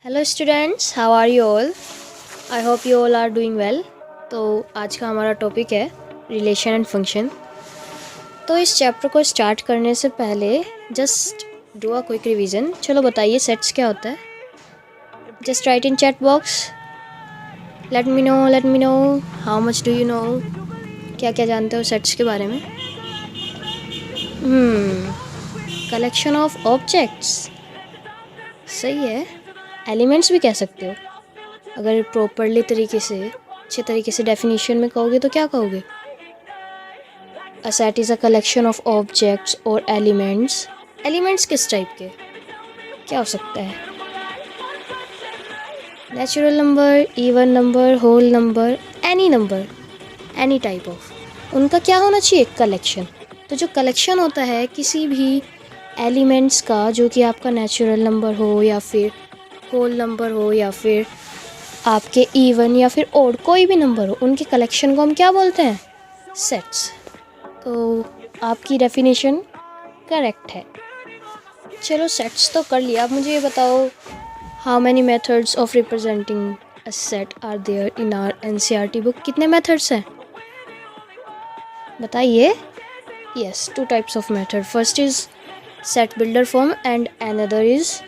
Hello students, how are you all? I hope you all are doing well. तो आज का हमारा topic है रिलेशन एंड फंक्शन। तो इस चैप्टर को स्टार्ट करने से पहले just do a quick revision. चलो बताइए सेट्स क्या होता है। Just right in chat box, let me know how much do you know, क्या क्या जानते हो सेट्स के बारे में। कलेक्शन ऑफ ऑब्जेक्ट्स, सही है। एलिमेंट्स भी कह सकते हो। अगर प्रॉपरली तरीके से, अच्छे तरीके से डेफिनेशन में कहोगे तो क्या कहोगे? A set is a collection of objects और एलिमेंट्स। एलिमेंट्स किस टाइप के क्या हो सकता है? Natural number, even number, whole number, any type of. उनका क्या होना चाहिए? कलेक्शन। तो जो कलेक्शन होता है किसी भी एलिमेंट्स का, जो कि आपका नेचुरल नंबर हो या फिर होल नंबर हो या फिर आपके इवन या फिर ओड, कोई भी नंबर हो, उनके कलेक्शन को हम क्या बोलते हैं? सेट्स। तो आपकी डेफिनेशन करेक्ट है। चलो सेट्स तो कर लिया, अब मुझे ये बताओ, how many methods of representing a set are there in our NCERT book? कितने मेथड्स हैं बताइए। Yes, two types of method. First is set builder form and another is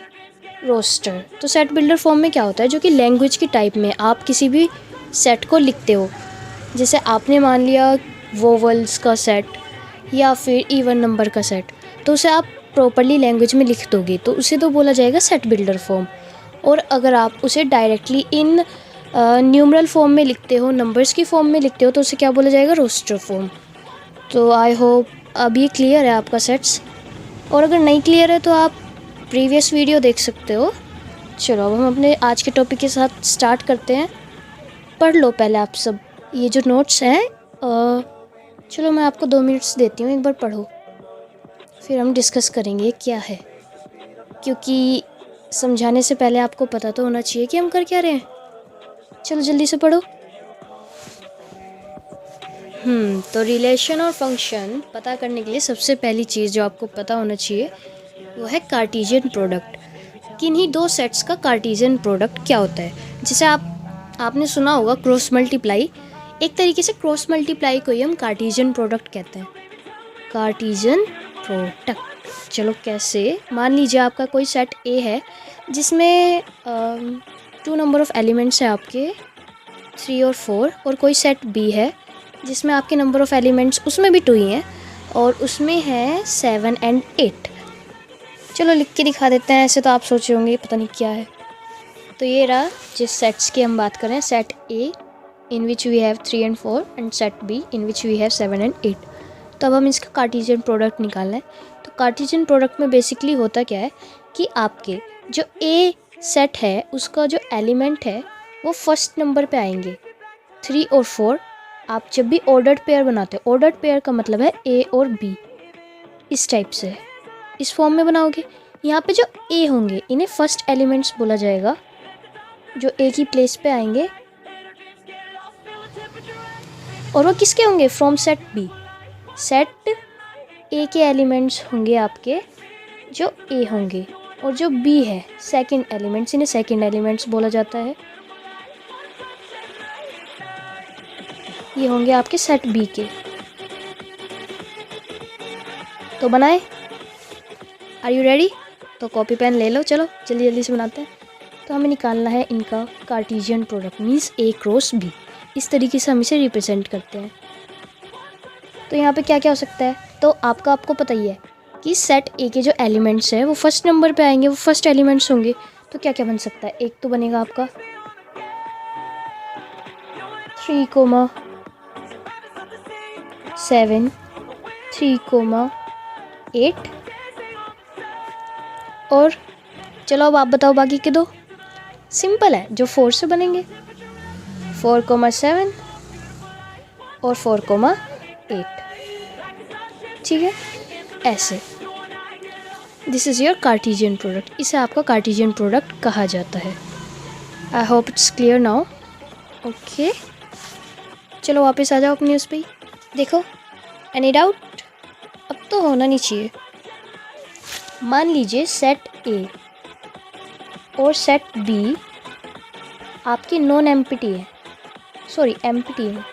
roster. तो सेट बिल्डर फॉर्म में क्या होता है? जो कि लैंग्वेज की टाइप में आप किसी भी सेट को लिखते हो। जैसे आपने मान लिया वोवल्स का सेट या फिर इवन नंबर का सेट, तो उसे आप प्रॉपरली लैंग्वेज में लिख दोगे तो उसे तो बोला जाएगा सेट बिल्डर फॉर्म। और अगर आप उसे डायरेक्टली इन न्यूमरल फॉर्म में लिखते हो, नंबर्स की फॉर्म में लिखते हो, तो उसे क्या बोला जाएगा? Roster form. तो आई होप अब ये क्लियर है आपका सेट्स। और अगर नहीं क्लियर है तो आप प्रीवियस वीडियो देख सकते हो। चलो अब हम अपने आज के टॉपिक के साथ स्टार्ट करते हैं। पढ़ लो पहले आप सब ये जो नोट्स हैं। चलो मैं आपको 2 मिनट्स देती हूँ, एक बार पढ़ो, फिर हम डिस्कस करेंगे क्या है। क्योंकि समझाने से पहले आपको पता तो होना चाहिए कि हम कर क्या रहे हैं। चलो जल्दी से पढ़ो। तो रिलेशन और फंक्शन पता करने के लिए सबसे पहली चीज़ जो आपको पता होना चाहिए वो है कार्टेशियन प्रोडक्ट। किन्हीं दो सेट्स का कार्टेशियन प्रोडक्ट क्या होता है? जैसे आपने सुना होगा क्रॉस मल्टीप्लाई। एक तरीके से क्रॉस मल्टीप्लाई को ही हम कार्टेशियन प्रोडक्ट कहते हैं। Cartesian product. चलो कैसे? मान लीजिए आपका कोई सेट ए है जिसमें 2 नंबर ऑफ एलिमेंट्स हैं आपके 3 और 4, और कोई सेट बी है जिसमें आपके नंबर ऑफ एलिमेंट्स उसमें भी 2 ही हैं और उसमें है 7 एंड 8। चलो लिख के दिखा देते हैं, ऐसे तो आप सोचे होंगे पता नहीं क्या है। तो ये रहा जिस सेट्स की हम बात करें, set A in which we have 3 and 4 and set B in which we have 7 and 8। तो अब हम इसका कार्टेशियन प्रोडक्ट निकालना है। तो कार्टेशियन प्रोडक्ट में बेसिकली होता क्या है कि आपके जो ए सेट है उसका जो एलिमेंट है वो फर्स्ट नंबर पे आएंगे। 3 और 4 आप जब भी ऑर्डर्ड पेयर बनाते हो, ऑर्डर्ड पेयर का मतलब है ए और बी, इस टाइप से इस फॉर्म में बनाओगे। यहाँ पे जो ए होंगे इन्हें फर्स्ट एलिमेंट्स बोला जाएगा, जो ए की प्लेस पे आएंगे। और वो किसके होंगे? From set B. Set A के एलिमेंट्स होंगे आपके जो ए होंगे, और जो बी है सेकंड एलिमेंट्स, इन्हें सेकंड एलिमेंट्स बोला जाता है। ये होंगे आपके सेट बी के। तो बनाए? Are you ready? तो कॉपी पेन ले लो, चलो जल्दी जल्दी से बनाते हैं। तो हमें निकालना है इनका कार्टेशियन प्रोडक्ट, मीन्स ए क्रॉस बी। इस तरीके से हम इसे रिप्रेजेंट करते हैं। तो यहाँ पे क्या क्या हो सकता है? तो आपको पता ही है कि सेट ए के जो एलिमेंट्स हैं वो फर्स्ट नंबर पे आएंगे, वो फर्स्ट एलिमेंट्स होंगे। तो क्या क्या बन सकता है? एक तो बनेगा आपका 3, 7, 3, 8। और चलो अब आप बताओ बाकी के दो। सिंपल है, जो 4 से बनेंगे, 4, 7 और 4, 8। ठीक है, ऐसे। This is your Cartesian product. इसे आपका कार्टेशियन प्रोडक्ट कहा जाता है। I hope it's clear now. Okay, चलो वापस आ जाओ अपनी उस पर। देखो, एनी डाउट? अब तो होना नहीं चाहिए। मान लीजिए सेट ए और सेट बी आपकी नॉन एम्प्टी है, सॉरी एम्प्टी है।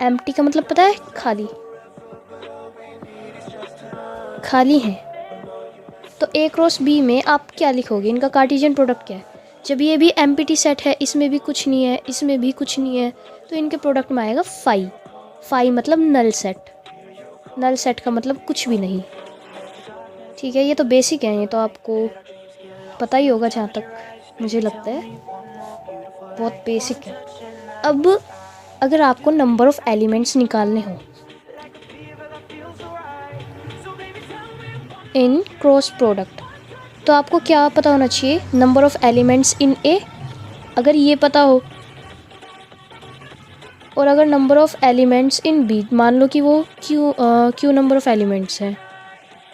एम्प्टी का मतलब पता है? खाली, खाली है। तो ए क्रॉस बी में आप क्या लिखोगे? इनका कार्टेशियन प्रोडक्ट क्या है? जब ये भी एम्प्टी सेट है, इसमें भी कुछ नहीं है, इसमें भी कुछ नहीं है, तो इनके प्रोडक्ट में आएगा फाई। फाई मतलब नल सेट। नल सेट का मतलब कुछ भी नहीं। ठीक है, ये तो बेसिक है, ये तो आपको पता ही होगा जहाँ तक मुझे लगता है, बहुत बेसिक है। अब अगर आपको नंबर ऑफ़ एलिमेंट्स निकालने हो इन क्रॉस प्रोडक्ट, तो आपको क्या पता होना चाहिए? Number of elements in A, अगर ये पता हो, और अगर number of elements in B, मान लो कि वो क्यू नंबर ऑफ़ एलिमेंट्स हैं,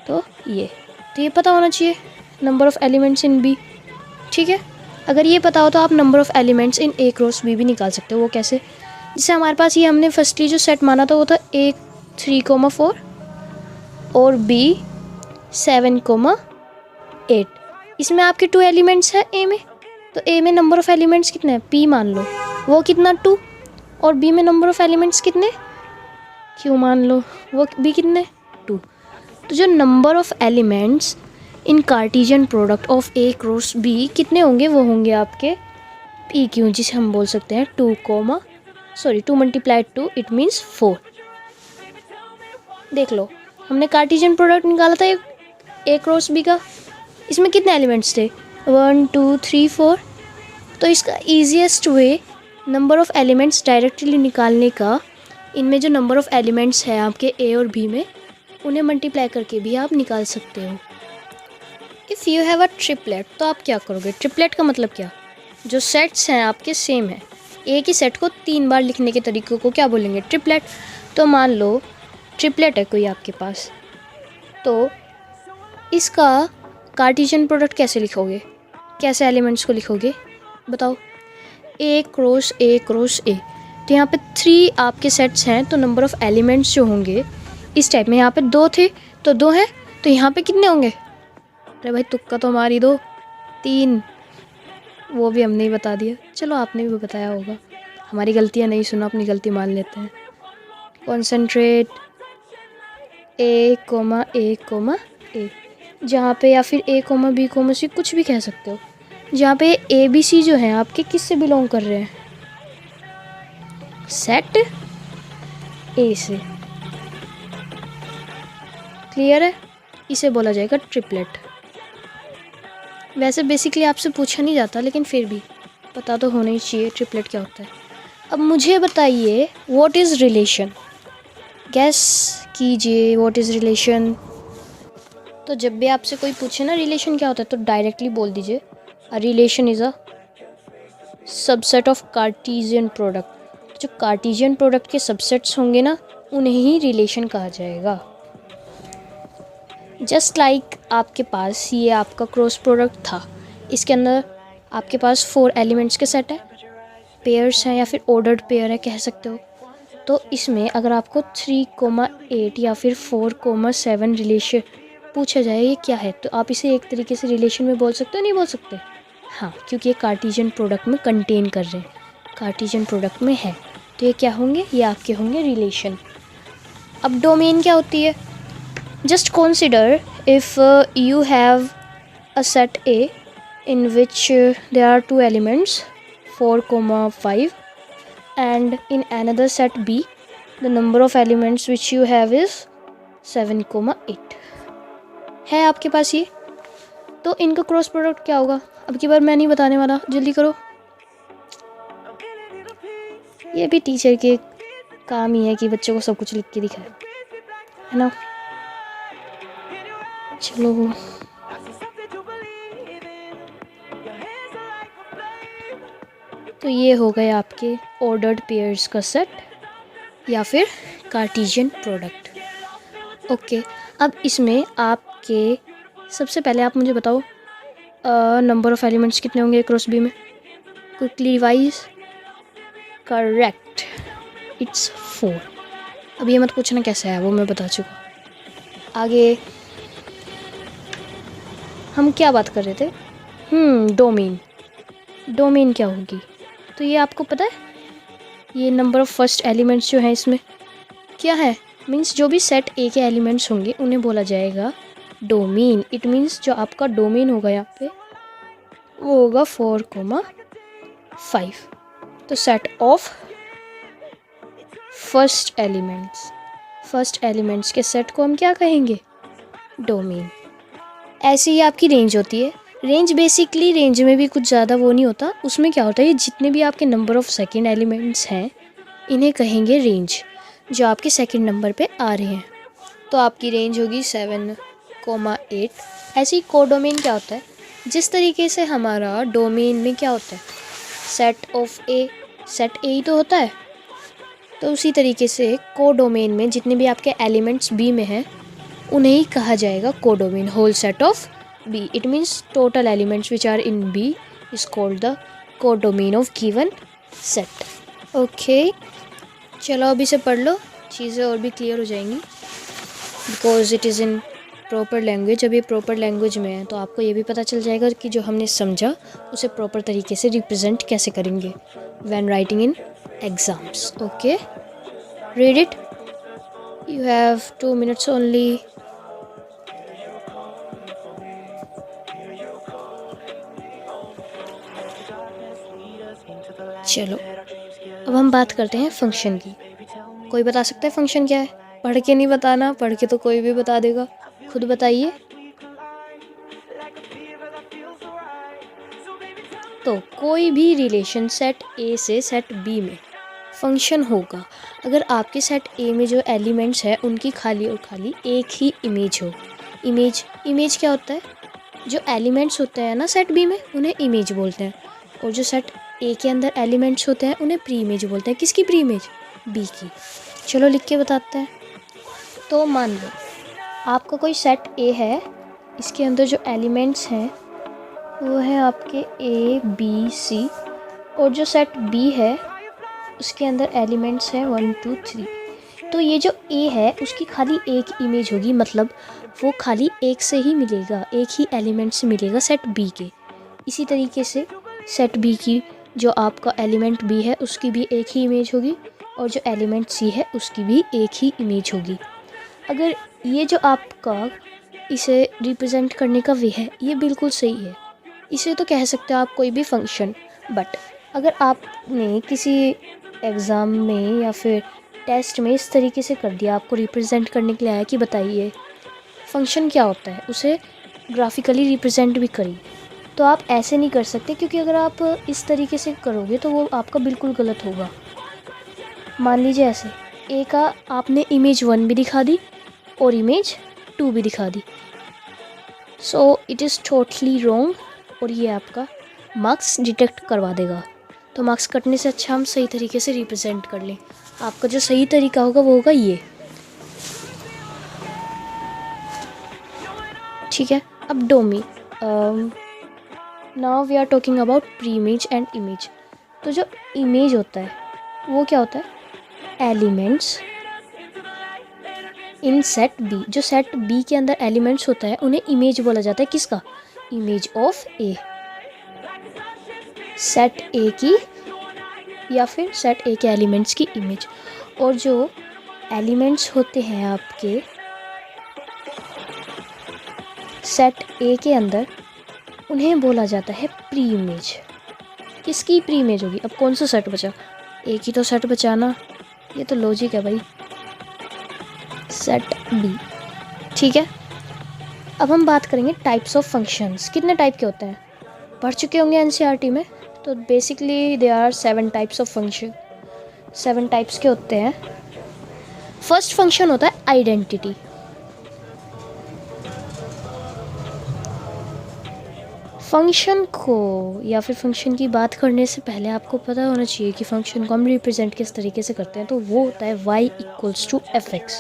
तो ये पता होना चाहिए, number of elements in B. ठीक है, अगर ये पता हो तो आप number of elements in A cross B भी निकाल सकते हो। वो कैसे? जैसे हमारे पास ये हमने फर्स्टली जो सेट माना था वो था ए 3,4 और बी 7,8। इसमें आपके 2 एलिमेंट्स हैं ए में, तो ए में नंबर ऑफ़ एलिमेंट्स कितने हैं? पी मान लो, वो कितना 2, और बी में नंबर ऑफ़ एलिमेंट्स कितने? क्यू मान लो, वो भी कितने? 2। तो जो number of elements in Cartesian product of A cross B कितने होंगे? वो होंगे आपके पी क्यू, जिसे हम बोल सकते हैं 2 × 2 इट मीन्स 4। देख लो, हमने कार्टेशियन प्रोडक्ट निकाला था ए क्रॉस बी का, इसमें कितने एलिमेंट्स थे? 1 2 3 4। तो इसका easiest way number of elements directly निकालने का, इनमें जो नंबर ऑफ़ एलिमेंट्स है आपके ए और बी में, उन्हें मल्टीप्लाई करके भी आप निकाल सकते हो। If you have a triplet, तो आप क्या करोगे? ट्रिपलेट का मतलब क्या? जो सेट्स हैं आपके सेम हैं, एक ही सेट को 3 बार लिखने के तरीक़े को क्या बोलेंगे? ट्रिपलेट। तो मान लो ट्रिपलेट है कोई आपके पास, तो इसका कार्टेशियन प्रोडक्ट कैसे लिखोगे? कैसे एलिमेंट्स को लिखोगे बताओ? ए क्रॉस ए क्रॉस ए। तो यहाँ पे 3 आपके सेट्स हैं, तो नंबर ऑफ़ एलिमेंट्स जो होंगे इस टाइप में, यहाँ पे 2 थे तो 2 हैं, तो यहाँ पे कितने होंगे? अरे भाई तुक्का तो मार ही दो, 3। वो भी हमने ही बता दिया, चलो आपने भी बताया होगा, हमारी गलतियाँ नहीं सुना, अपनी गलती मान लेते हैं। कॉन्सेंट्रेट ए कोमा ए, जहाँ पे, या फिर ए कोमा बी कोमा सी, कुछ भी कह सकते हो, जहाँ पे ए बी सी जो हैं आपके किससे बिलोंग कर रहे हैं? सेट ए से। क्लियर है? इसे बोला जाएगा ट्रिपलेट। वैसे बेसिकली आपसे पूछा नहीं जाता, लेकिन फिर भी पता तो होना ही चाहिए ट्रिपलेट क्या होता है। अब मुझे बताइए, व्हाट इज़ रिलेशन? गैस कीजिए, व्हाट इज़ रिलेशन? तो जब भी आपसे कोई पूछे ना रिलेशन क्या होता है, तो डायरेक्टली बोल दीजिए, a relation is a subset of Cartesian product. जो कार्टेशियन प्रोडक्ट के सबसेट्स होंगे ना, उन्हें ही रिलेशन कहा जाएगा। जस्ट लाइक आपके पास ये आपका क्रॉस प्रोडक्ट था, इसके अंदर आपके पास 4 एलिमेंट्स के सेट है, पेयर्स हैं या फिर ऑर्डर्ड पेयर है कह सकते हो। तो इसमें अगर आपको 3,8 या फिर 4,7 रिलेशन पूछा जाए ये क्या है, तो आप इसे एक तरीके से रिलेशन में बोल सकते हो, नहीं बोल सकते? हाँ, क्योंकि ये कार्टेशियन प्रोडक्ट में कंटेन कर रहे हैं, कार्टेशियन प्रोडक्ट में है, तो ये क्या होंगे? ये आपके होंगे रिलेशन। अब डोमेन क्या होती है? Just consider if you have a set A in which there are 2 elements 4,5, and in another set B the number of elements which you have is 7,8 है आपके पास ये। तो इनका क्रॉस प्रोडक्ट क्या होगा? अब की बार मैं नहीं बताने वाला, जल्दी करो। ये भी टीचर के काम ही है कि बच्चों को सब कुछ लिख के दिखाए, है ना? चलो, तो ये हो गए आपके ऑर्डर्ड पेयर्स का सेट या फिर कार्टेशियन प्रोडक्ट। ओके, अब इसमें आपके सबसे पहले आप मुझे बताओ नंबर ऑफ़ एलिमेंट्स कितने होंगे क्रॉस बी में? Quickly revise. Correct, it's 4। अब ये मत पूछना कैसे है, वो मैं बता चुका। आगे हम क्या बात कर रहे थे? डोमेन। डोमेन क्या होगी? तो ये आपको पता है, ये नंबर ऑफ़ फर्स्ट एलिमेंट्स जो हैं इसमें क्या है, मीन्स जो भी सेट ए के एलिमेंट्स होंगे उन्हें बोला जाएगा डोमेन। इट मीन्स जो आपका डोमेन होगा यहाँ पे वो होगा 4,5। तो सेट ऑफ फर्स्ट एलिमेंट्स के सेट को हम क्या कहेंगे? डोमेन। ऐसे ही आपकी रेंज होती है। रेंज बेसिकली, रेंज में भी कुछ ज़्यादा वो नहीं होता। उसमें क्या होता है, ये जितने भी आपके नंबर ऑफ़ सेकंड एलिमेंट्स हैं इन्हें कहेंगे रेंज, जो आपके सेकंड नंबर पे आ रहे हैं। तो आपकी रेंज होगी 7,8। ऐसे ही कोडोमेन क्या होता है, जिस तरीके से हमारा डोमेन में क्या होता है, set of A, set A ही तो होता है, तो उसी तरीके से कोडोमेन में जितने भी आपके एलिमेंट्स बी में हैं उन्हें ही कहा जाएगा codomain. Whole set of B, it means total elements which are in B is called the codomain of given set. Okay, चलो अभी से पढ़ लो, चीज़ें और भी क्लियर हो जाएंगी, because it is in proper language. जब ये प्रॉपर लैंग्वेज में है तो आपको ये भी पता चल जाएगा कि जो हमने समझा उसे प्रॉपर तरीके से रिप्रेजेंट कैसे करेंगे when writing in exams. Okay, read it, you have 2 minutes only. चलो अब हम बात करते हैं फंक्शन की। कोई बता सकता है फंक्शन क्या है? पढ़ के नहीं बताना, पढ़ के तो कोई भी बता देगा, खुद बताइए। तो कोई भी रिलेशन सेट ए से सेट बी में फंक्शन होगा अगर आपके सेट ए में जो एलिमेंट्स हैं उनकी खाली और खाली एक ही इमेज हो। इमेज क्या होता है? जो एलिमेंट्स होते हैं ना सेट बी में उन्हें इमेज बोलते हैं, और जो सेट ए के अंदर एलिमेंट्स होते हैं उन्हें प्री इमेज बोलते हैं। किसकी प्री इमेज? बी की। चलो लिख के बताते हैं। तो मान लो आपका कोई सेट ए है, इसके अंदर जो एलिमेंट्स हैं वो है आपके ए बी सी, और जो सेट बी है उसके अंदर एलिमेंट्स हैं 1 2 3। तो ये जो ए है उसकी खाली एक इमेज होगी, मतलब वो खाली एक से ही मिलेगा, एक ही एलिमेंट से मिलेगा सेट बी के। इसी तरीके से सेट बी की जो आपका एलिमेंट बी है उसकी भी एक ही इमेज होगी, और जो एलिमेंट सी है उसकी भी एक ही इमेज होगी। अगर ये जो आपका इसे रिप्रेजेंट करने का वे है ये बिल्कुल सही है, इसे तो कह सकते हो आप कोई भी फंक्शन। बट अगर आपने किसी एग्ज़ाम में या फिर टेस्ट में इस तरीके से कर दिया, आपको रिप्रेजेंट करने के लिए आया कि बताइए फंक्शन क्या होता है, उसे ग्राफिकली रिप्रेजेंट भी करिए, तो आप ऐसे नहीं कर सकते, क्योंकि अगर आप इस तरीके से करोगे तो वो आपका बिल्कुल गलत होगा। मान लीजिए ऐसे ए का आपने इमेज 1 भी दिखा दी और इमेज 2 भी दिखा दी, so it is totally wrong, और ये आपका मार्क्स डिटेक्ट करवा देगा। तो मार्क्स कटने से अच्छा हम सही तरीके से रिप्रेजेंट कर लें। आपका जो सही तरीका होगा वो होगा ये, ठीक है। अब domain, now we are talking about pre image and image. तो जो इमेज होता है वो क्या होता है? Elements in set B. जो सेट बी के अंदर एलिमेंट्स होता है उन्हें इमेज बोला जाता है। किसका? इमेज ऑफ ए, सेट ए की या फिर सेट ए के एलिमेंट्स की इमेज। और जो एलिमेंट्स होते हैं आपके सेट ए के अंदर उन्हें बोला जाता है प्री इमेज। किसकी प्री इमेज होगी? अब कौन सा सेट बचा? एक ही तो सेट बचा ना, ये तो लॉजिक है भाई, सेट बी, ठीक है। अब हम बात करेंगे टाइप्स ऑफ फंक्शंस। कितने टाइप के होते हैं? पढ़ चुके होंगे एनसीईआरटी में। तो basically they are 7 types of function. 7 types के होते हैं। फर्स्ट फंक्शन होता है आइडेंटिटी। फंक्शन को या फिर फंक्शन की बात करने से पहले आपको पता होना चाहिए कि फंक्शन को हम रिप्रेजेंट किस तरीके से करते हैं। तो वो होता है y = fx,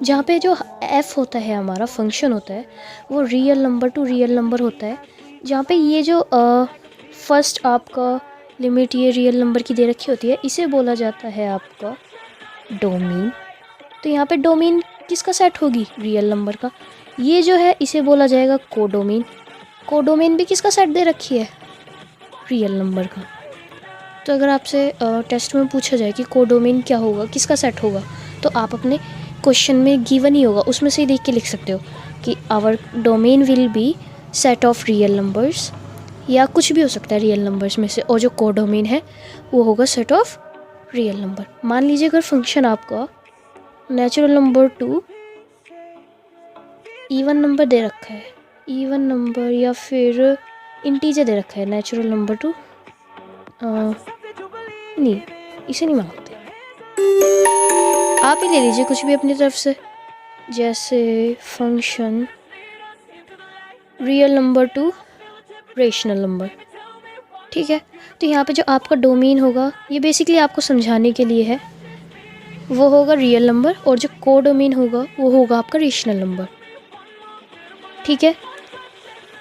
जहाँ पे जो f होता है हमारा फंक्शन होता है वो real number to real number होता है। जहाँ पे ये जो फर्स्ट आपका लिमिट ये रियल नंबर की दे रखी होती है, इसे बोला जाता है आपका डोमेन। तो यहाँ पे डोमेन किसका सेट होगी? रियल नंबर का। ये जो है इसे बोला जाएगा कोडोमेन। कोडोमेन भी किसका सेट दे रखी है? रियल नंबर का। तो अगर आपसे टेस्ट में पूछा जाए कि कोडोमेन क्या होगा, किसका सेट होगा, तो आप अपने क्वेश्चन में गिवन ही होगा उसमें से ही देख के लिख सकते हो कि our domain will be set of real numbers, या कुछ भी हो सकता है रियल नंबर्स में से, और जो कोडोमेन है वो होगा सेट ऑफ रियल नंबर। मान लीजिए अगर फंक्शन आपका natural number to even number दे रखा है, इवन नंबर या फिर इंटीजर दे रखा है, नेचुरल नंबर टू नहीं, इसे नहीं मांगते, आप ही ले लीजिए कुछ भी अपनी तरफ से, जैसे function real number two rational number. ठीक है, तो यहाँ पे जो आपका डोमेन होगा, ये बेसिकली आपको समझाने के लिए है, वो होगा रियल नंबर, और जो कोडोमेन होगा वो होगा आपका रेशनल नंबर। ठीक है,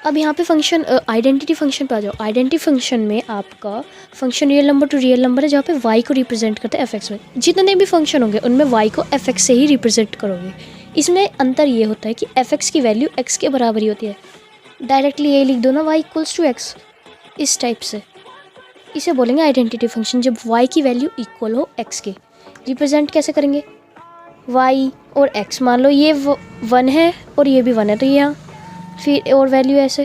अब यहाँ पे फंक्शन आइडेंटिटी फंक्शन पे आ जाओ। आइडेंटिटी फंक्शन में आपका function real number to real number है, जहाँ पे y को रिप्रेजेंट करते हैं fx में। जितने भी फंक्शन होंगे उनमें y को fx से ही रिप्रेजेंट करोगे। इसमें अंतर ये होता है कि fx की वैल्यू x के बराबर ही होती है। डायरेक्टली ये लिख दो ना, y इक्वल्स टू x, इस टाइप से। इसे बोलेंगे आइडेंटिटी फंक्शन, जब y की वैल्यू इक्वल हो x के। रिप्रेजेंट कैसे करेंगे? y और x, मान लो ये 1 है और ये भी 1 है, तो ये यहाँ फिर और वैल्यू ऐसे,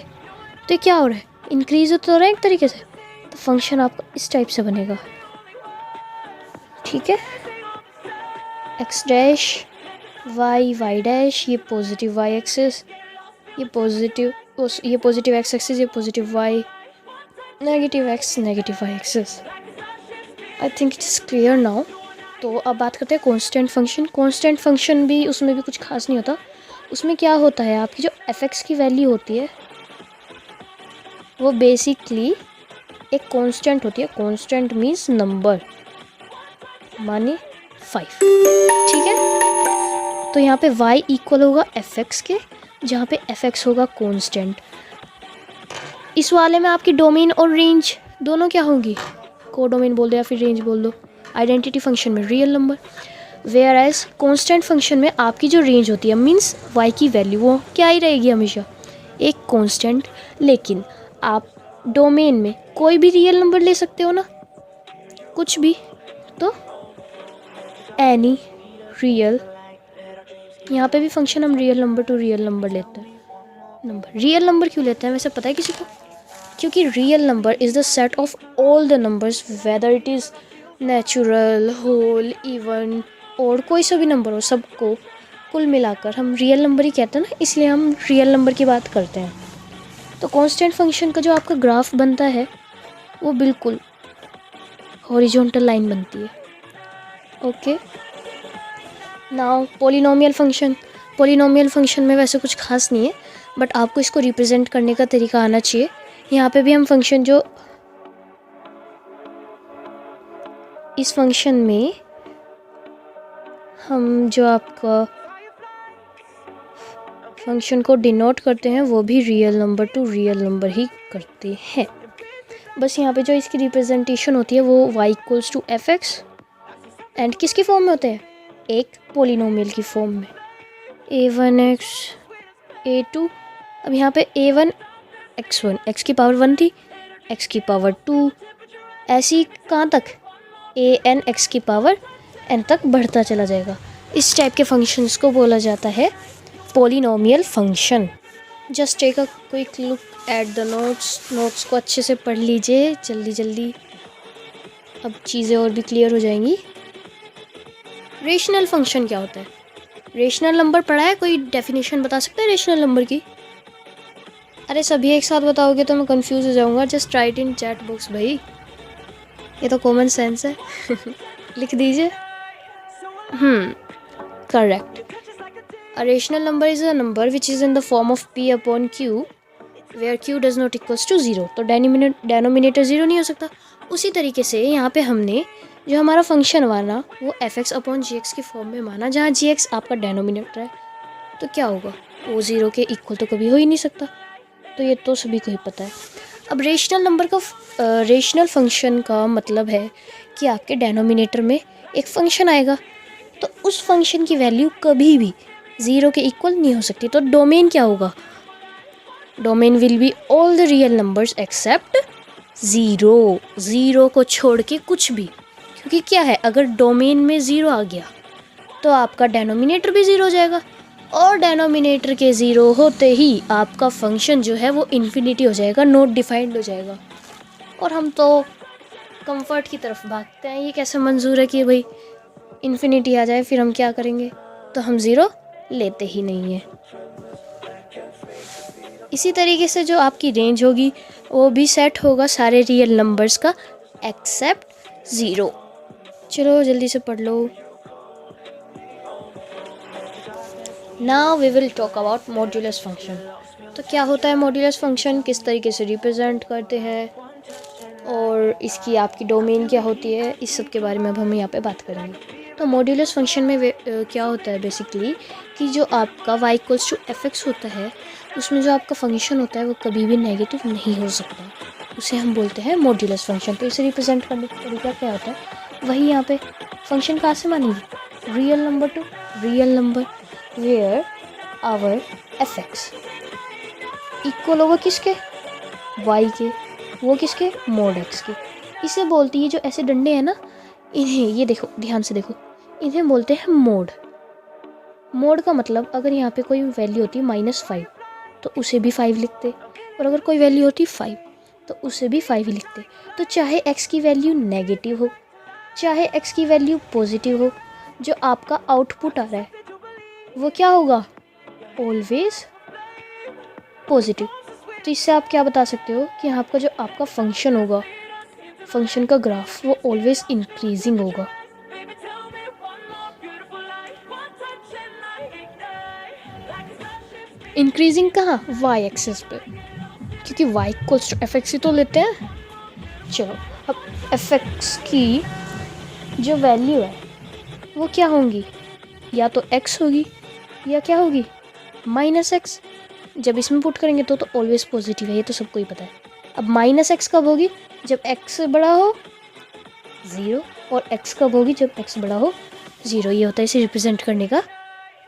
तो क्या हो रहा है? इंक्रीज तो रहा है एक तरीके से। तो फंक्शन आपका इस टाइप से बनेगा। ठीक है, एक्स डैश वाई डैश, ये पॉजिटिव वाई एक्सिस, ये पॉजिटिव एक्स एक्सिस, ये positive Y, negative X negative Y axis. I think it is clear now. तो अब बात करते हैं कांस्टेंट फंक्शन। कांस्टेंट फंक्शन भी, उसमें भी कुछ खास नहीं होता। उसमें क्या होता है, आपकी जो fx की वैल्यू होती है वो बेसिकली एक कांस्टेंट होती है। कांस्टेंट मीन्स नंबर, मानिए 5। ठीक है, तो यहाँ पे y इक्वल होगा fx के, जहाँ पे fx होगा कांस्टेंट। इस वाले में आपकी डोमेन और रेंज दोनों क्या होंगी? कोडोमेन बोल दो या फिर रेंज बोल दो। आइडेंटिटी फंक्शन में real number, whereas constant function में आपकी जो रेंज होती है, मीन्स y की वैल्यू वो क्या ही रहेगी हमेशा, एक कांस्टेंट। लेकिन आप डोमेन में कोई भी रियल नंबर ले सकते हो ना, कुछ भी, तो एनी रियल, यहाँ पे भी फंक्शन हम real number to real number लेते हैं। रियल नंबर क्यों लेते हैं वैसे पता है किसी को? क्योंकि real number is the set of all the numbers, whether it is natural, whole, even, और कोई सा भी नंबर हो, सबको कुल मिलाकर हम रियल नंबर ही कहते हैं ना, इसलिए हम रियल नंबर की बात करते हैं। तो कांस्टेंट फंक्शन का जो आपका ग्राफ बनता है वो बिल्कुल हॉरिजॉन्टल लाइन बनती है। Okay, now polynomial function. Polynomial function में वैसे कुछ खास नहीं है, बट आपको इसको रिप्रेजेंट करने का तरीका आना चाहिए। यहाँ पे भी हम फंक्शन जो, इस फंक्शन में हम जो आपका फंक्शन को डिनोट करते हैं वो भी real number to real number ही करते हैं। बस यहाँ पे जो इसकी रिप्रेजेंटेशन होती है वो y equals to F X, and किसकी फॉर्म में होते हैं? एक पोलिनोमियल की फॉर्म में, a1x a2। अब यहाँ पे a1 x1, x की पावर 1 थी, x की पावर 2, ऐसी कहाँ तक? an x की पावर n तक बढ़ता चला जाएगा। इस टाइप के फंक्शंस को बोला जाता है polynomial function. Just take a quick look at the notes को अच्छे से पढ़ लीजिए जल्दी जल्दी, अब चीज़ें और भी क्लियर हो जाएंगी। रेशनल फंक्शन क्या होता है? रेशनल नंबर पढ़ा है? कोई डेफिनेशन बता सकता है रेशनल नंबर की? अरे सभी एक साथ बताओगे तो मैं कंफ्यूज हो जाऊंगा। जस्ट राइट इन चैट बॉक्स भाई, ये तो कॉमन सेंस है। लिख दीजिए। Correct. A rational number is a number which is in the form of p upon q where q does not equals to 0। तो डेनोमिनेटर 0 नहीं हो सकता। उसी तरीके से यहाँ पे हमने जो हमारा फंक्शन माना वो एफ एक्स अपॉन जी एक्स की फॉर्म में माना, जहाँ जी एक्स आपका डेनोमिनेटर है। तो क्या होगा? वो 0 के इक्वल तो कभी हो ही नहीं सकता। तो ये तो सभी को ही पता है। अब रेशनल फंक्शन का मतलब है कि आपके डेनोमिनेटर में एक फंक्शन आएगा, तो उस फंक्शन की वैल्यू कभी भी 0 के इक्वल नहीं हो सकती। तो डोमेन क्या होगा? Domain will be all the real numbers accept zero, zero को छोड़ के कुछ भी। क्योंकि क्या है, अगर डोमेन में ज़ीरो आ गया तो आपका डेनोमिनेटर भी ज़ीरो हो जाएगा, और डेनोमिनेटर के ज़ीरो होते ही आपका फंक्शन जो है वो इन्फिनिटी हो जाएगा, नॉट डिफाइंड हो जाएगा। और हम तो कंफर्ट की तरफ भागते हैं, ये कैसे मंजूर है कि भाई इन्फिनिटी आ जाए, फिर हम क्या करेंगे, तो हम ज़ीरो लेते ही नहीं हैं। इसी तरीके से जो आपकी रेंज होगी वो भी सेट होगा सारे रियल नंबर्स का एक्सेप्ट ज़ीरो। चलो जल्दी से पढ़ लो। Now we will talk about modulus function. तो क्या होता है मॉड्यूलस फंक्शन, किस तरीके से रिप्रेजेंट करते हैं, और इसकी आपकी डोमेन क्या होती है, इस सब के बारे में अब हम यहाँ पे बात करेंगे। तो मॉड्यूलस फंक्शन में क्या होता है बेसिकली कि जो आपका y equals to F X होता है, उसमें जो आपका फंक्शन होता है वो कभी भी नेगेटिव नहीं हो सकता, उसे हम बोलते हैं मॉड्यूलस फंक्शन। तो इसे रिप्रेजेंट करने का तरीका क्या होता है, वही यहाँ पे फंक्शन कहाँ से मानेंगे, real number to real number where our F X equal होगा किसके, y के, वो किसके, मोड एक्स के। इसे बोलती है, जो ऐसे डंडे हैं ना, इन्हें, ये देखो ध्यान से देखो, इन्हें बोलते हैं मोड। मोड का मतलब अगर यहाँ पे कोई वैल्यू होती -5 तो उसे भी 5 लिखते, और अगर कोई वैल्यू होती 5 तो उसे भी 5 ही लिखते। तो चाहे x की वैल्यू नेगेटिव हो, चाहे x की वैल्यू पॉजिटिव हो, जो आपका आउटपुट आ रहा है वो क्या होगा, ऑलवेज पॉजिटिव। तो इससे आप क्या बता सकते हो कि आपका जो आपका फंक्शन होगा, फंक्शन का ग्राफ वो ऑलवेज इंक्रीजिंग होगा। इंक्रीजिंग कहाँ, y एक्सिस पे, क्योंकि y equals to F X ही तो लेते हैं। चलो अब एफ एक्स की जो वैल्यू है वो क्या होंगी, या तो x होगी या क्या होगी -x। जब इसमें पुट करेंगे तो ऑलवेज पॉजिटिव है, ये तो सबको ही पता है। अब -x कब होगी, जब x बड़ा हो 0, और x कब होगी, जब x बड़ा हो 0। ये होता है इसे रिप्रेजेंट करने का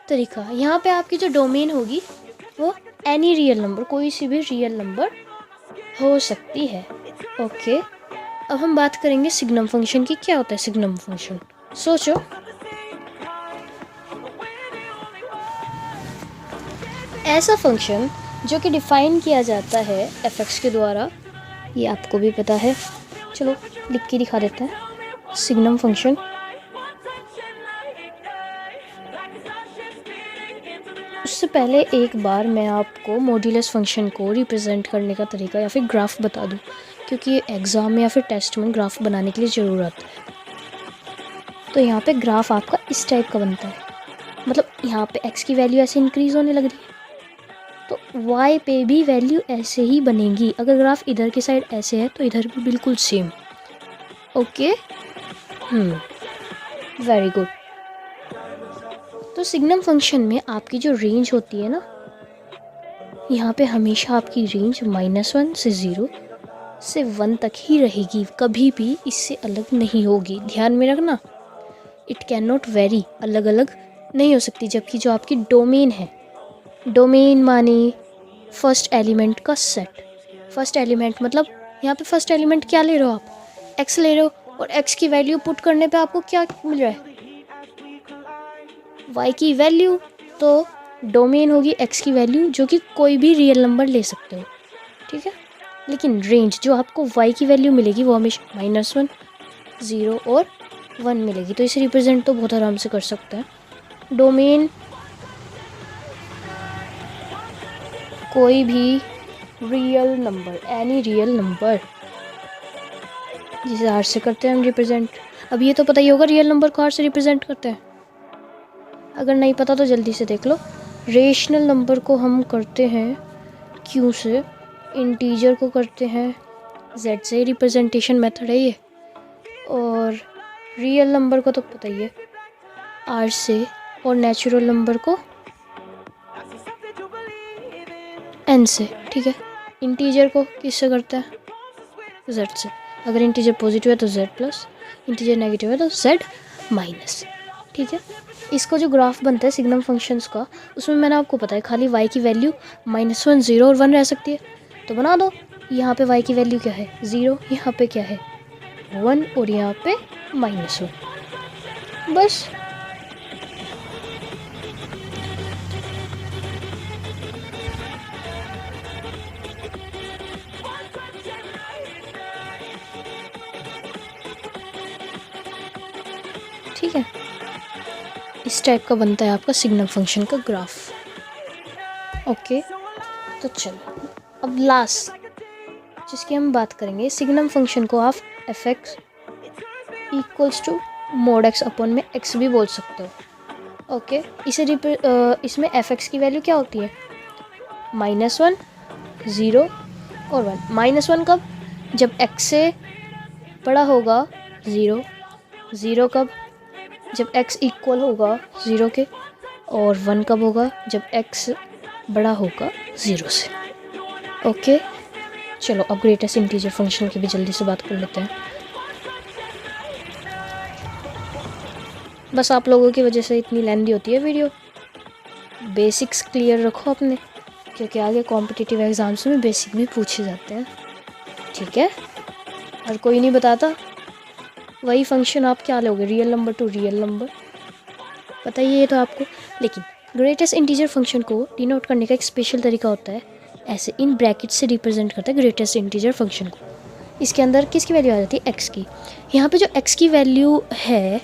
तरीका। यहाँ पे आपकी जो डोमेन होगी वो एनी रियल नंबर, कोई सी भी रियल नंबर हो सकती है। ओके, अब हम बात करेंगे सिग्नम फंक्शन की। क्या होता है सिग्नम फंक्शन, सोचो। ऐसा फंक्शन जो कि डिफाइन किया जाता है एफ एक्स के द्वारा, ये आपको भी पता है, चलो लिख के दिखा देते हैं। सिग्नम फंक्शन उससे पहले एक बार मैं आपको मॉड्यूलस फंक्शन को रिप्रेजेंट करने का तरीका या फिर ग्राफ बता दूं, क्योंकि एग्ज़ाम में या फिर टेस्ट में ग्राफ बनाने के लिए ज़रूर आता है। तो यहाँ पे ग्राफ आपका इस टाइप का बनता है, मतलब यहाँ पे x की वैल्यू ऐसे इंक्रीज़ होने लग रही है तो y पे भी वैल्यू ऐसे ही बनेगी। अगर ग्राफ इधर की साइड ऐसे है तो इधर भी बिल्कुल सेम। Okay, very good. तो सिग्नम फंक्शन में आपकी जो रेंज होती है ना, यहाँ पे हमेशा आपकी रेंज -1 से 0 से 1 तक ही रहेगी, कभी भी इससे अलग नहीं होगी। ध्यान में रखना, इट कैन नॉट वेरी, अलग अलग नहीं हो सकती। जबकि जो आपकी डोमेन है, डोमेन माने फर्स्ट एलिमेंट का सेट। फर्स्ट एलिमेंट मतलब यहाँ पे फर्स्ट एलिमेंट क्या ले रहे हो आप, x ले रहे हो, और x की वैल्यू पुट करने पे आपको क्या मिल रहा है, y की वैल्यू। तो डोमेन होगी x की वैल्यू, जो कि कोई भी रियल नंबर ले सकते हो, ठीक है। लेकिन रेंज जो आपको y की वैल्यू मिलेगी वो हमेशा -1, 0 और 1 मिलेगी। तो इसे रिप्रेजेंट तो बहुत आराम से कर सकते हैं। डोमेन कोई भी real number, any real number, जिसे आर से करते हैं हम रिप्रेजेंट। अब ये तो पता ही होगा रियल नंबर को आर से रिप्रेजेंट करते हैं, अगर नहीं पता तो जल्दी से देख लो। रेशनल नंबर को हम करते हैं क्यू से, इंटीजर को करते हैं जेड से, रिप्रेजेंटेशन मेथड है ये। और रियल नंबर को तो पता ही है आर से, और नेचुरल नंबर को एन से, ठीक है। इंटीजर को किससे करते हैं, जेड से। अगर इंटीजर पॉजिटिव है तो जेड प्लस, इंटीजर नेगेटिव है तो जेड माइनस, ठीक है। इसका जो ग्राफ बनता है सिग्नम फंक्शंस का, उसमें मैंने आपको पता है खाली y की वैल्यू -1, 0 और 1 रह सकती है। तो बना दो, यहाँ पे y की वैल्यू क्या है 0, यहाँ पे क्या है 1 और यहाँ पे -1, बस। ठीक है, इस टाइप का बनता है आपका सिग्नम फंक्शन का ग्राफ। ओके, तो चलो अब लास्ट जिसकी हम बात करेंगे, सिग्नम फंक्शन को आप f(x) = mod x अपॉन में x भी बोल सकते हो। ओके, इसमें f(x) की वैल्यू क्या होती है -1, 0 और 1। -1 कब, जब x से बड़ा होगा 0, 0 कब, जब x इक्वल होगा 0 के, और 1 कब होगा, जब x बड़ा होगा 0 से। ओके, चलो अब ग्रेटेस्ट इंटीजर फंक्शन की भी जल्दी से बात कर लेते हैं। बस आप लोगों की वजह से इतनी लेंथी होती है वीडियो। बेसिक्स क्लियर रखो अपने, क्योंकि आगे कॉम्पिटिटिव एग्ज़ाम्स में बेसिक भी पूछे जाते हैं। ठीक है, और कोई नहीं बताता वही फंक्शन आप क्या लोगे, real number to real number, पता ही है तो आपको। लेकिन ग्रेटेस्ट इंटीजर फंक्शन को डिनोट करने का एक स्पेशल तरीका होता है, ऐसे इन ब्रैकेट से रिप्रेजेंट करता है ग्रेटेस्ट इंटीजर फंक्शन को। इसके अंदर किसकी वैल्यू आ जाती है, x की। यहाँ पे जो x की वैल्यू है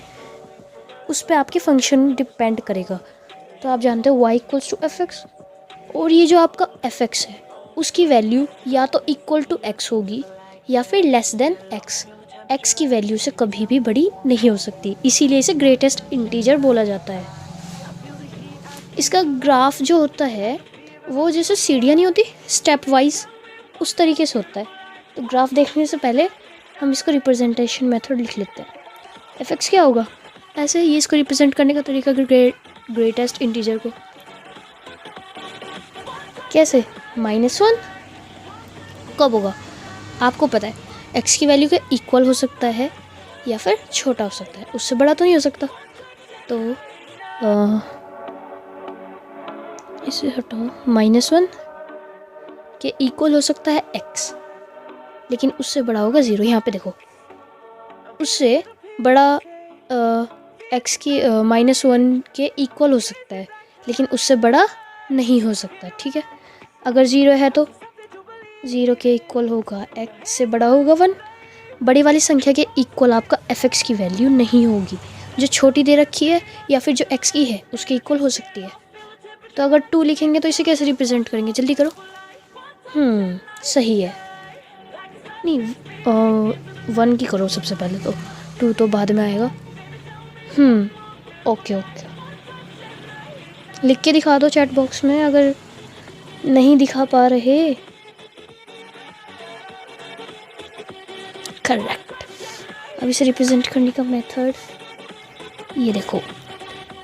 उस पर आपके फंक्शन डिपेंड करेगा। तो आप जानते हो y = f(x), और ये जो आपका f(x) है उसकी वैल्यू या तो इक्वल टू x होगी या फिर लेस देन x। x की वैल्यू से कभी भी बड़ी नहीं हो सकती, इसीलिए इसे ग्रेटेस्ट इंटीजर बोला जाता है। इसका ग्राफ जो होता है वो जैसे सीढ़ियाँ नहीं होती स्टेप वाइज, उस तरीके से होता है। तो ग्राफ देखने से पहले हम इसको रिप्रेजेंटेशन मेथड लिख लेते हैं। f(x) क्या होगा, ऐसे ये इसको रिप्रेजेंट करने का तरीका ग्रेटेस्ट इंटीजर को कैसे, -1 कब होगा आपको पता है, x की वैल्यू के इक्वल हो सकता है या फिर छोटा हो सकता है, उससे बड़ा तो नहीं हो सकता। तो इसे हटाओ, -1 के इक्वल हो सकता है x, लेकिन उससे बड़ा होगा 0। यहाँ पे देखो, उससे बड़ा x की -1 के इक्वल हो सकता है, लेकिन उससे बड़ा नहीं हो सकता। ठीक है, अगर 0 है तो 0 के इक्वल होगा, x से बड़ा होगा 1। बड़ी वाली संख्या के इक्वल आपका f(x) की वैल्यू नहीं होगी, जो छोटी दे रखी है या फिर जो x की है उसके इक्वल हो सकती है। तो अगर 2 लिखेंगे तो इसे कैसे रिप्रेजेंट करेंगे, जल्दी करो। सही है, नहीं 1 की करो सबसे पहले, तो 2 तो बाद में आएगा। ओके, लिख के दिखा दो चैट बॉक्स में अगर नहीं दिखा पा रहे। करेक्ट। अब इसे रिप्रेजेंट करने का मेथड ये देखो,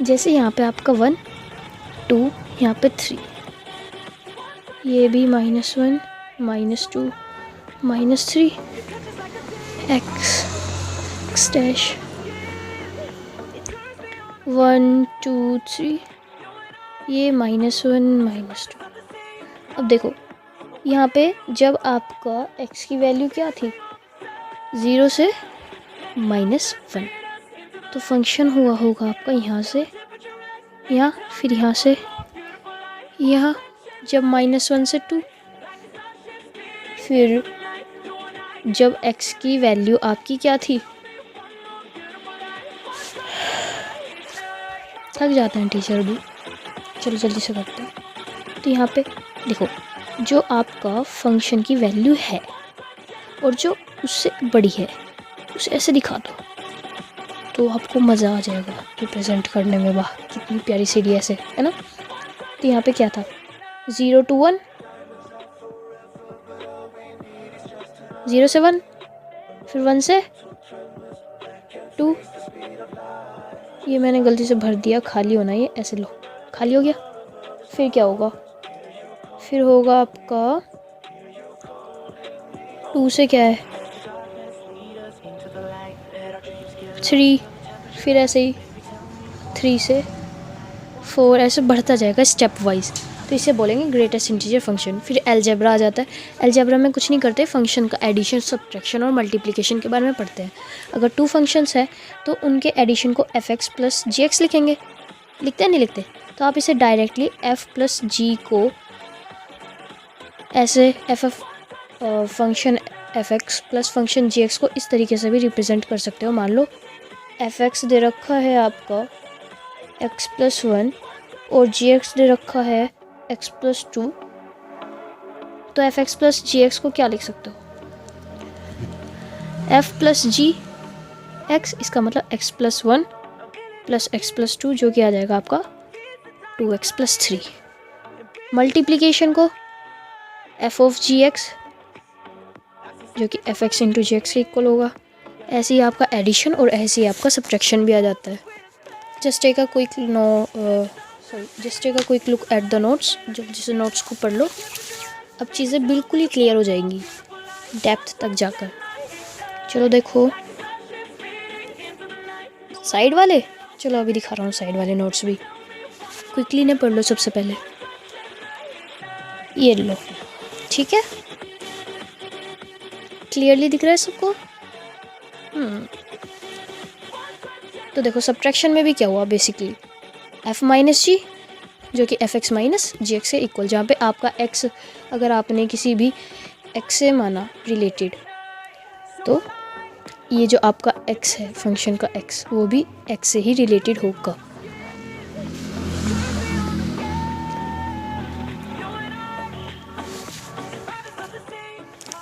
जैसे यहाँ पे आपका 1, 2, यहाँ पे 3, ये भी -1, -2, -3, x डैश 1, 2, 3, ये -1, -2। अब देखो यहाँ पे जब आपका x की वैल्यू क्या थी 0 से -1, तो फंक्शन हुआ होगा आपका यहाँ से यहाँ, फिर यहाँ से यहाँ, जब -1 से 2, फिर जब x की वैल्यू आपकी क्या थी, थक जाते हैं टीचर भी, चलो जल्दी से करते हैं। तो यहाँ पे देखो, जो आपका फंक्शन की वैल्यू है और जो उससे बड़ी है उसे ऐसे दिखा दो तो आपको मज़ा आ जाएगा रिप्रेजेंट करने में। वाह कितनी प्यारी सीढ़ी ऐसे है ना। तो यहाँ पे क्या था, 0 to 1, 0 से 1, फिर 1 से 2, ये मैंने गलती से भर दिया, खाली होना ये, ऐसे लो खाली हो गया। फिर क्या होगा, फिर होगा आपका 2 से क्या है 3, फिर ऐसे ही 3 से 4 ऐसे बढ़ता जाएगा स्टेप वाइज, तो इसे बोलेंगे ग्रेटेस्ट इंटीजर फंक्शन। फिर अलजेब्रा आ जाता है। अलजेब्रा में कुछ नहीं करते, फंक्शन का एडिशन, सब्ट्रैक्शन और मल्टीप्लिकेशन के बारे में पढ़ते हैं। अगर 2 फंक्शंस है तो उनके एडिशन को fx प्लस gx लिखेंगे। लिखते हैं नहीं लिखते? तो आप इसे डायरेक्टली f प्लस g को ऐसे function fx plus function gx को इस तरीके से भी रिप्रेजेंट कर सकते हो। मान लो fx दे रखा है आपका x प्लस 1 और gx दे रखा है x प्लस 2, तो fx प्लस gx को क्या लिख सकते हो? f प्लस जी एक्स, इसका मतलब x plus 1 plus x plus 2 जो कि आ जाएगा आपका 2x प्लस 3। मल्टीप्लिकेशन को f ऑफ जी एक्स जो कि fx इंटू जी एक्स के इक्वल होगा। ऐसे ही आपका एडिशन और ऐसे ही आपका सब्ट्रैक्शन भी आ जाता है। Just take a quick look at the notes, जो जिस नोट्स को पढ़ लो, अब चीज़ें बिल्कुल ही क्लियर हो जाएंगी डेप्थ तक जाकर। चलो देखो साइड वाले, चलो अभी दिखा रहा हूँ साइड वाले नोट्स भी, क्विकली ने पढ़ लो। सबसे पहले ये लो, ठीक है, क्लियरली दिख रहा है सबको? तो देखो सब्ट्रैक्शन में भी क्या हुआ, बेसिकली f माइनस जी जो कि fx माइनस जी एक्स से इक्वल, जहाँ पे आपका x अगर आपने किसी भी x से माना रिलेटेड, तो ये जो आपका x है फंक्शन का x, वो भी x से ही रिलेटेड होगा।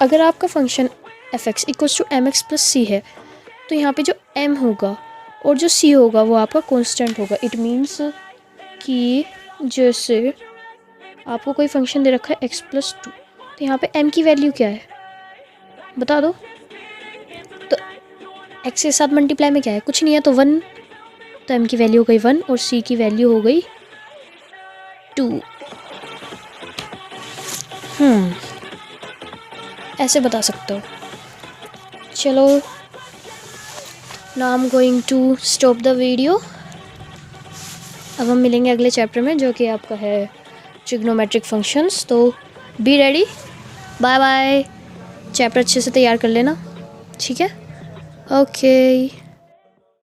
अगर आपका function fx equals to mx plus C है, तो यहाँ पे जो m होगा और जो c होगा वो आपका कांस्टेंट होगा। इट मीन्स कि जैसे आपको कोई फंक्शन दे रखा है x प्लस 2, तो यहाँ पे m की वैल्यू क्या है बता दो? तो x के साथ मल्टीप्लाई में क्या है, कुछ नहीं है, तो 1, तो m की वैल्यू हो गई 1 और c की वैल्यू हो गई 2। ऐसे बता सकते हो। चलो now I am going to stop the video. अब हम मिलेंगे अगले चैप्टर में जो कि आपका है ट्रिग्नोमेट्रिक फंक्शंस। तो be ready, bye bye. Chapter अच्छे से तैयार कर लेना, ठीक है? ओके।